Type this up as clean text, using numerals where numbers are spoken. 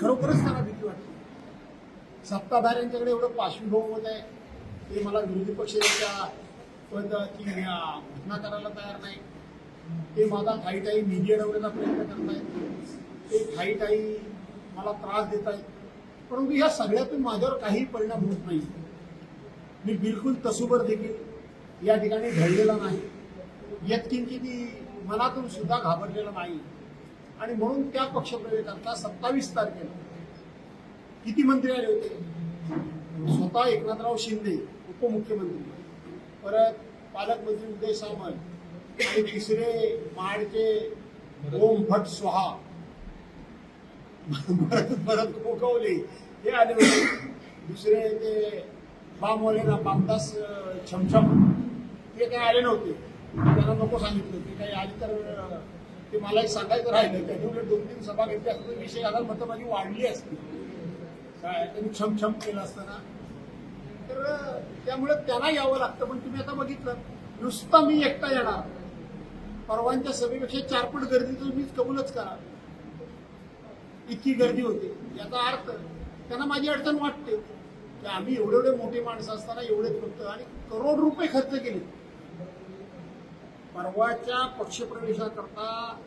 खरोखरच त्यांना भीती वाटते. सत्ताधाऱ्यांच्याकडे एवढं पाशविभौमत आहे, ते मला विरोधी पक्षाच्या पदाची घोषणा करायला तयार नाही. ते माझा ठाईठाई निधी अडवण्याचा प्रयत्न करत आहेत, ते ठाईठाई मला त्रास देत आहेत. परंतु या सगळ्यातून माझ्यावर काही परिणाम होत नाही. मी बिलकुल तसूभर देखील या ठिकाणी घडलेला नाही, यत्किंचित मनातून सुद्धा घाबरलेला नाही. आणि म्हणून त्या पक्षप्रवेशाकरता 27 तारखेला किती मंत्री आले होते? स्वतः एकनाथराव शिंदे उपमुख्यमंत्री, परत पालकमंत्री उदय सामंत, आणि तिसरे महाडचे ओम भट स्वाहा, भरत गोगवले हे आले होते. दुसरे ते बामदास छमछम ते काही आले नव्हते. त्यांना नको सांगितलं की काही आली तर ते मलाही सांगायचं राहिलं. त्यांनी उलट 2-3 सभा घेतल्या असतात, 20,000 मतं माझी वाढली असती. काय त्यांनी छमछम केलं असताना. तर त्यामुळे त्यांना यावं लागतं. पण तुम्ही आता बघितलं, नुसता मी एकटा येणार, परवांच्या सभेपेक्षा 4 पट गर्दी तर मीच कबूलच करा, इतकी गर्दी होते. याचा अर्थ त्यांना माझी अडचण वाटते की आम्ही एवढे मोठे माणसं असताना एवढे फक्त आणि करोड रुपये खर्च केले. परवाच्या पक्षप्रवेशाकरता